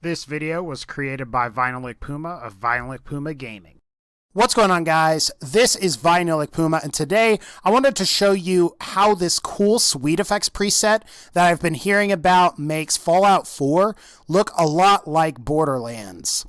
This video was created by VinylicPuma of VinylicPumaGaming. What's going on, guys? This is VinylicPuma, and today I wanted to show you how this cool SweetFX preset that I've been hearing about makes Fallout 4 look a lot like Borderlands.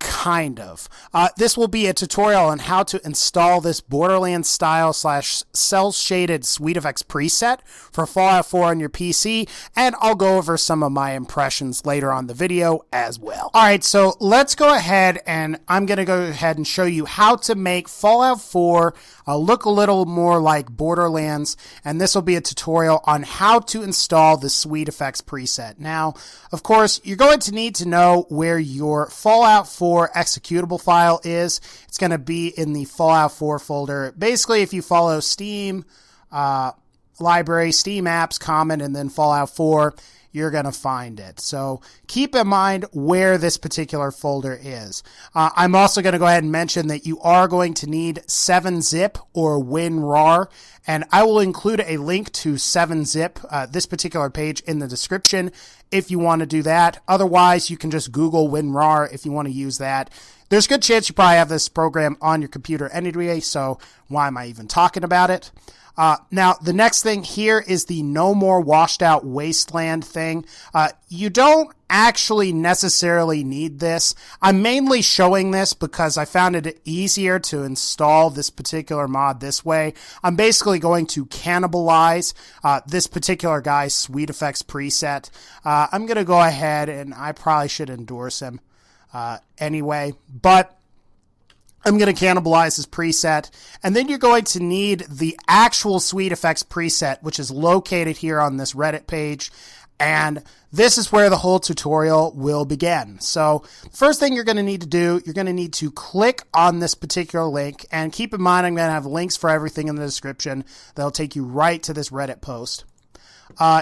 Kind of. This will be a tutorial on how to install this Borderlands-Style / Cel-Shaded SweetFX preset for Fallout 4 on your PC, and I'll go over some of my impressions later on the video as well. Alright, so let's go ahead and I'm going to go ahead and show you how to make Fallout 4 look a little more like Borderlands, and this will be a tutorial on how to install the SweetFX preset. Now, of course, you're going to need to know where your Fallout 4 executable file is. It's going to be in the Fallout 4 folder. Basically, if you follow Steam, Library, Steam Apps, Common, and then Fallout 4, you're going to find it. So keep in mind where this particular folder is. I'm also going to go ahead and mention that you are going to need 7-zip or WinRAR, and I will include a link to 7-zip, this particular page, in the description if you want to do that. Otherwise, you can just Google WinRAR if you want to use that. There's a good chance you probably have this program on your computer anyway, so why am I even talking about it? Now, the next thing here is the No More Washed Out Wasteland thing. You don't actually necessarily need this. I'm mainly showing this because I found it easier to install this particular mod this way. I'm basically going to cannibalize this particular guy's SweetFX preset. I'm going to go ahead, and I probably should endorse him anyway, but I'm going to cannibalize this preset, and then you're going to need the actual SweetFX preset, which is located here on this Reddit page, and this is where the whole tutorial will begin. So first thing you're going to need to do, you're going to need to click on this particular link, and keep in mind I'm going to have links for everything in the description that'll take you right to this Reddit post.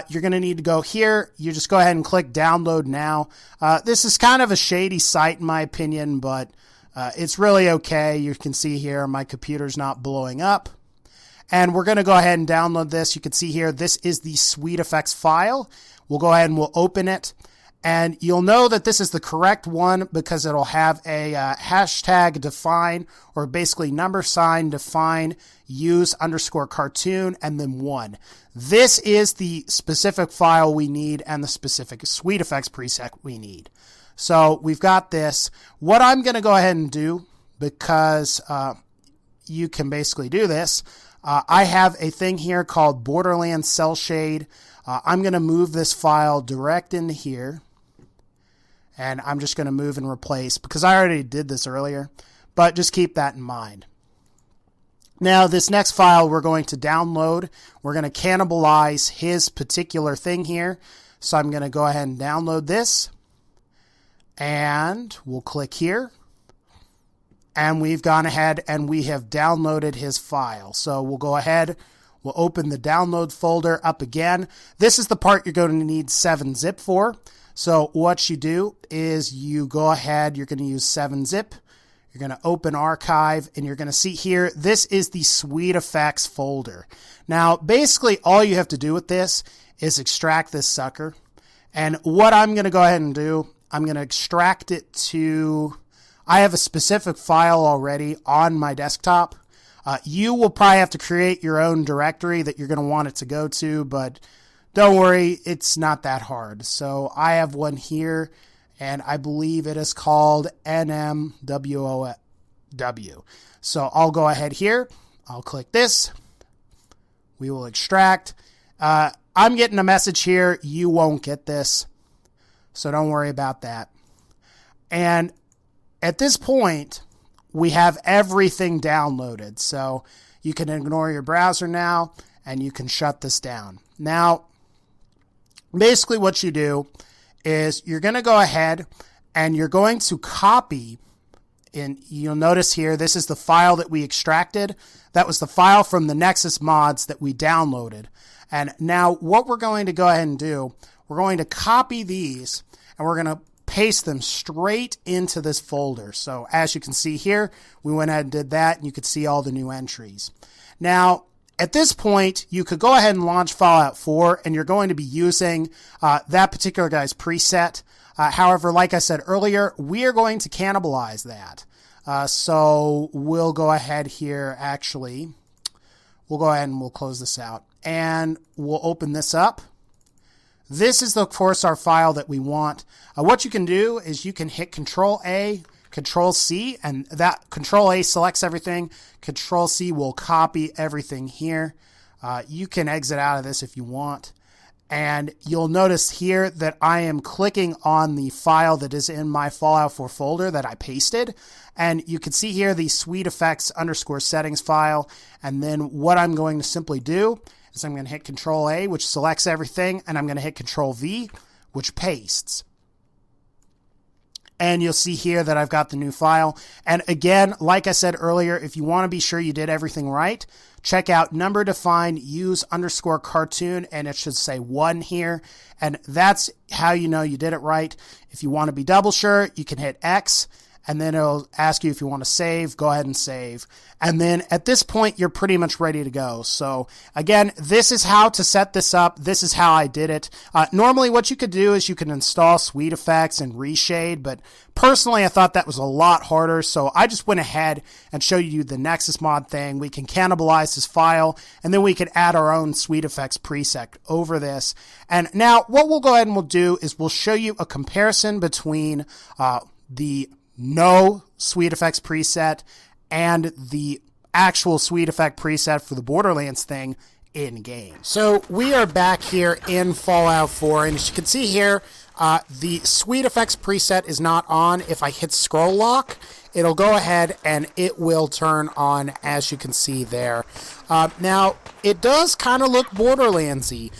You're going to need to go here. You just go ahead and click download now. This is kind of a shady site in my opinion, but it's really okay. You can see here my computer's not blowing up. And we're going to go ahead and download this. You can see here, this is the SweetFX file. We'll go ahead and we'll open it. And you'll know that this is the correct one because it'll have a hashtag define, or basically $ define use _cartoon and then 1. This is the specific file we need and the specific SweetFX preset we need. So we've got this. What I'm going to go ahead and do, because you can basically do this, I have a thing here called Borderlands Cel Shade. I'm going to move this file direct into here, and I'm just going to move and replace because I already did this earlier, but just keep that in mind. Now, this next file we're going to download, we're going to cannibalize his particular thing here. So I'm going to go ahead and download this. And we'll click here, and we've gone ahead and we have downloaded his file. So we'll go ahead, we'll open the download folder up again. This is the part you're going to need 7-zip for. So what you do is you go ahead, you're going to use 7-zip, you're going to open archive, and you're going to see here, this is the SweetFX folder. Now, basically all you have to do with this is extract this sucker. And what I'm going to go ahead and do, I'm going to extract it to, I have a specific file already on my desktop. You will probably have to create your own directory that you're going to want it to go to, but don't worry, it's not that hard. So I have one here, and I believe it is called NMWOW. So I'll go ahead here. I'll click this. We will extract. I'm getting a message here. You won't get this. So don't worry about that. And at this point, we have everything downloaded. So you can ignore your browser now, and you can shut this down. Now, basically what you do is you're going to go ahead and you're going to copy, and you'll notice here, this is the file that we extracted. That was the file from the Nexus mods that we downloaded. And now what we're going to go ahead and do, we're going to copy these, and we're going to paste them straight into this folder. So as you can see here, we went ahead and did that, and you could see all the new entries. Now, at this point, you could go ahead and launch Fallout 4, and you're going to be using that particular guy's preset. However, like I said earlier, we are going to cannibalize that. So we'll go ahead here, actually. We'll go ahead and we'll close this out. And we'll open this up. This is, of course, our file that we want. What you can do is you can hit Control-A, Control-C, and that Control-A selects everything. Control-C will copy everything here. You can exit out of this if you want. And you'll notice here that I am clicking on the file that is in my Fallout 4 folder that I pasted. And you can see here the SweetFX _settings file. And then what I'm going to simply do is I'm going to hit Control-A, which selects everything, and I'm going to hit Control-V, which pastes. And you'll see here that I've got the new file. And again, like I said earlier, if you want to be sure you did everything right, check out number defined use _cartoon, and it should say 1 here. And that's how you know you did it right. If you want to be double sure, you can hit X, and then it'll ask you if you want to save. Go ahead and save. And then at this point, you're pretty much ready to go. So again, this is how to set this up. This is how I did it. Normally what you could do is you can install SweetFX and reshade, but personally I thought that was a lot harder. So I just went ahead and showed you the Nexus mod thing. We can cannibalize this file, and then we can add our own SweetFX preset over this. And now what we'll go ahead and we'll do is we'll show you a comparison between the no SweetFX preset and the actual SweetFX preset for the Borderlands thing in game. So we are back here in Fallout 4, and as you can see here, the SweetFX preset is not on. If I hit scroll lock, it'll go ahead and it will turn on, as you can see there. Now, it does kind of look Borderlands-y.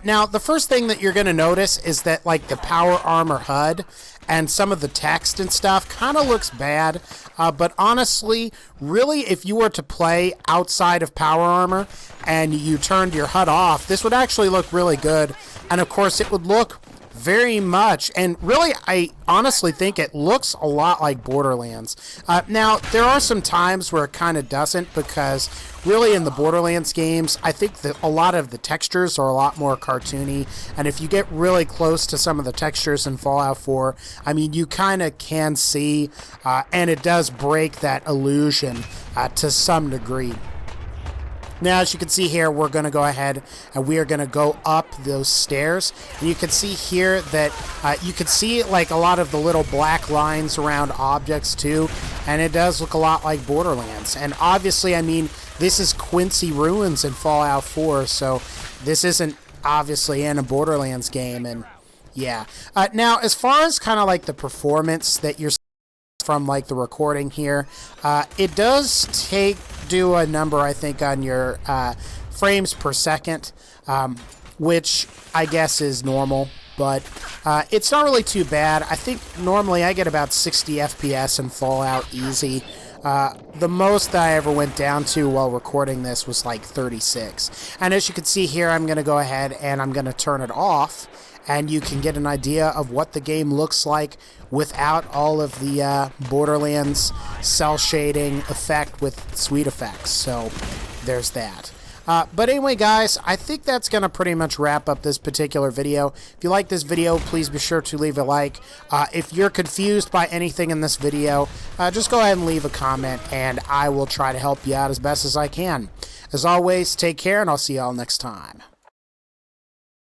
Now, the first thing that you're going to notice is that, like, the power armor HUD and some of the text and stuff kind of looks bad. But honestly, really, if you were to play outside of power armor and you turned your HUD off, this would actually look really good. And, of course, it would look very much, and really, I honestly think it looks a lot like Borderlands. Now, there are some times where it kind of doesn't, because really in the Borderlands games, I think that a lot of the textures are a lot more cartoony, and if you get really close to some of the textures in Fallout 4, I mean, you kind of can see, and it does break that illusion to some degree. Now, as you can see here, we're going to go ahead and we are going to go up those stairs. And you can see here that you can see like a lot of the little black lines around objects too. And it does look a lot like Borderlands. And obviously, I mean, this is Quincy Ruins in Fallout 4. So this isn't obviously in a Borderlands game. And yeah. Now, as far as kind of like the performance that you're from like the recording here, it does do a number, I think, on your frames per second, which I guess is normal, but it's not really too bad. I think normally I get about 60 FPS in Fallout easy. The most that I ever went down to while recording this was like 36. And as you can see here, I'm going to go ahead and I'm going to turn it off, and you can get an idea of what the game looks like without all of the Borderlands cell shading effect with SweetFX. So there's that. But anyway, guys, I think that's going to pretty much wrap up this particular video. If you like this video, please be sure to leave a like. If you're confused by anything in this video, just go ahead and leave a comment, and I will try to help you out as best as I can. As always, take care, and I'll see you all next time.